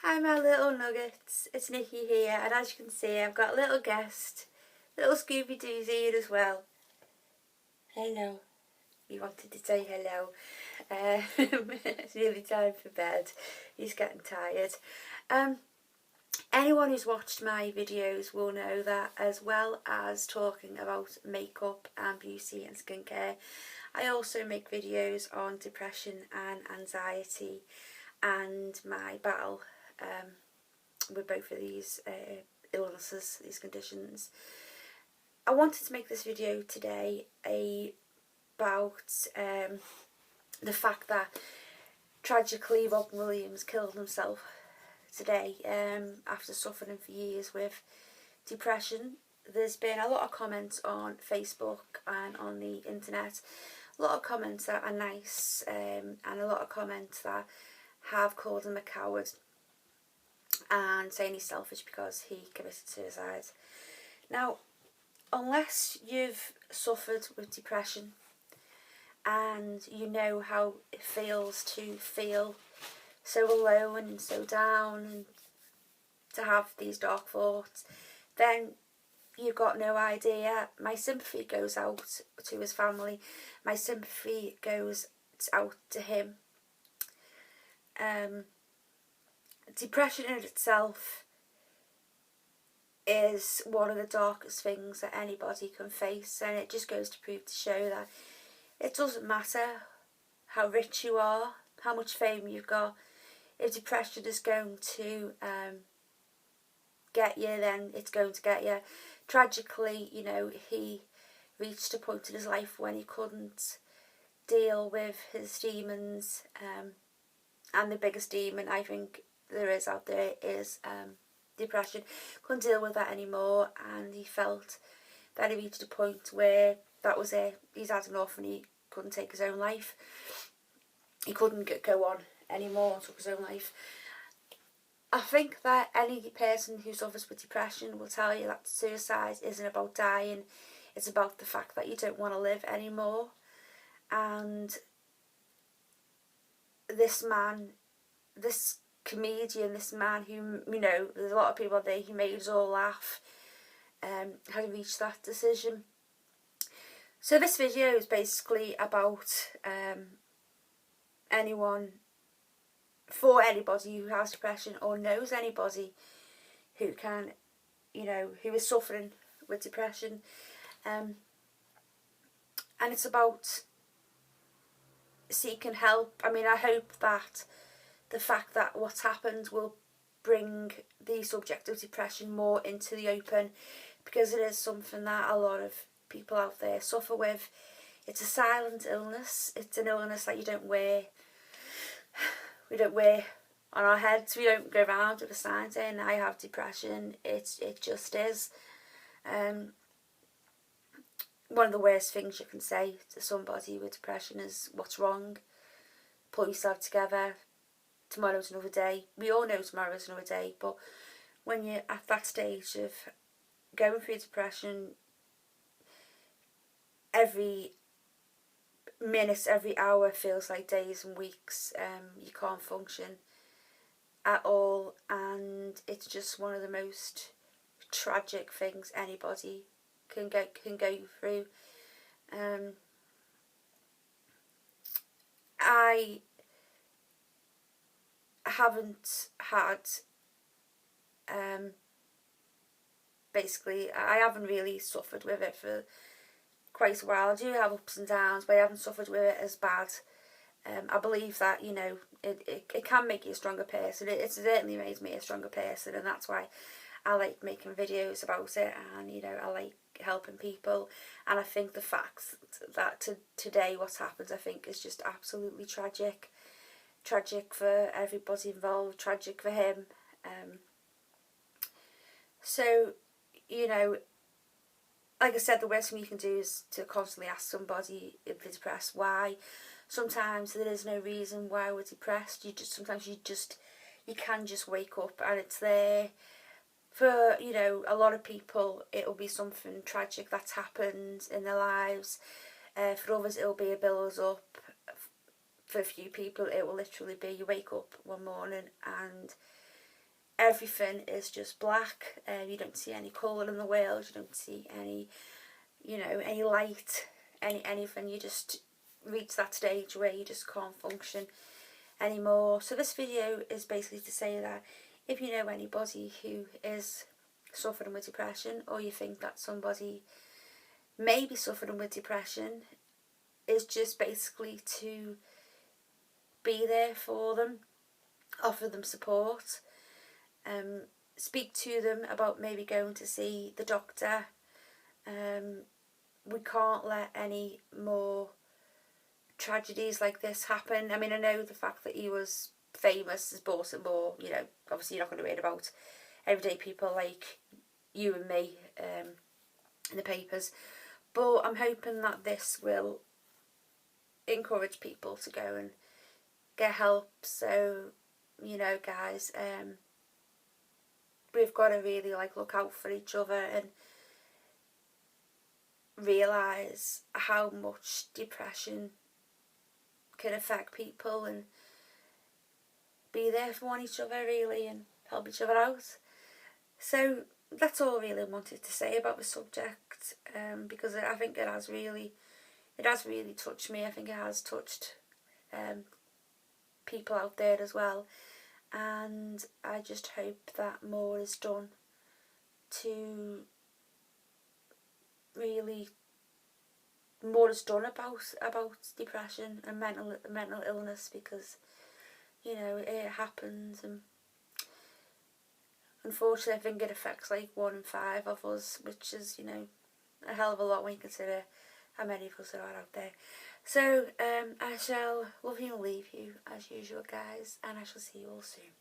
Hi my little nuggets, it's Nikki here, and as you can see I've got a little guest, little Scooby-Doo's here as well. Hello. He wanted to say hello. It's nearly time for bed, he's getting tired. Anyone who's watched my videos will know that as well as talking about makeup and beauty and skincare, I also make videos on depression and anxiety and my battle with both of these illnesses, these conditions. I wanted to make this video today about the fact that tragically Robin Williams killed himself today after suffering for years with depression. There's been a lot of comments on Facebook and on the internet, a lot of comments that are nice and a lot of comments that have called him a coward and saying he's selfish because he committed suicide. Now, unless you've suffered with depression and you know how it feels to feel so alone and so down and to have these dark thoughts, then you've got no idea. My sympathy goes out to his family. My sympathy goes out to him. Depression in itself is one of the darkest things that anybody can face, and it just goes to prove to show that it doesn't matter how rich you are, how much fame you've got. If depression is going to get you, then it's going to get you. Tragically, you know, he reached a point in his life when he couldn't deal with his demons, and the biggest demon I think there is out there is depression. Couldn't deal with that anymore, and he felt that he reached a point where that was it. He's had enough and he couldn't take his own life. He couldn't go on anymore and took his own life. I think that any person who suffers with depression will tell you that suicide isn't about dying, it's about the fact that you don't want to live anymore. And this man, this comedian, this man who, you know, there's a lot of people there, he made us all laugh, had reached that decision. So this video is basically about for anybody who has depression or knows anybody who can, you know, who is suffering with depression. And it's about seeking help. I mean, I hope that the fact that what's happened will bring the subject of depression more into the open, because it is something that a lot of people out there suffer with. It's a silent illness. It's an illness that you don't wear. We don't wear on our heads. We don't go around with a sign saying I have depression. It just is. One of the worst things you can say to somebody with depression is, what's wrong? Pull yourself together. Tomorrow's another day. We all know tomorrow's another day, but when you're at that stage of going through depression, every minute, every hour feels like days and weeks. You can't function at all, and it's just one of the most tragic things anybody can go through. I haven't had basically I haven't really suffered with it for quite a while. I do have ups and downs, but I haven't suffered with it as bad. I believe that, you know, it can make you a stronger person. It certainly made me a stronger person, and that's why I like making videos about it, and, you know, I like helping people. And I think the fact that today what's happened, I think, is just absolutely tragic. Tragic for everybody involved, tragic for him. So, you know, like I said, the worst thing you can do is to constantly ask somebody if they're depressed why. Sometimes there is no reason why we're depressed. Sometimes you can just wake up and it's there. For, you know, a lot of people it'll be something tragic that's happened in their lives. For others it'll be a build up. For a few people it will literally be you wake up one morning and everything is just black. You don't see any colour in the world. You don't see any, you know, any light, anything. You just reach that stage where you just can't function anymore. So this video is basically to say that if you know anybody who is suffering with depression, or you think that somebody may be suffering with depression, is just basically to be there for them, offer them support, speak to them about maybe going to see the doctor. We can't let any more tragedies like this happen. I mean, I know the fact that he was famous has brought some more, you know, obviously you're not going to read about everyday people like you and me in the papers, but I'm hoping that this will encourage people to go and get help. So, you know, guys, we've got to really like look out for each other and realise how much depression can affect people, and be there for each other really and help each other out. So that's all I really wanted to say about the subject, because I think it has really touched me. I think it has touched people out there as well, and I just hope that more is done to really about depression and mental illness, because, you know, it happens, and unfortunately I think it affects like 1 in 5 of us, which is, you know, a hell of a lot when you consider how many of us there are out there. So I shall love you and leave you as usual, guys, and I shall see you all soon.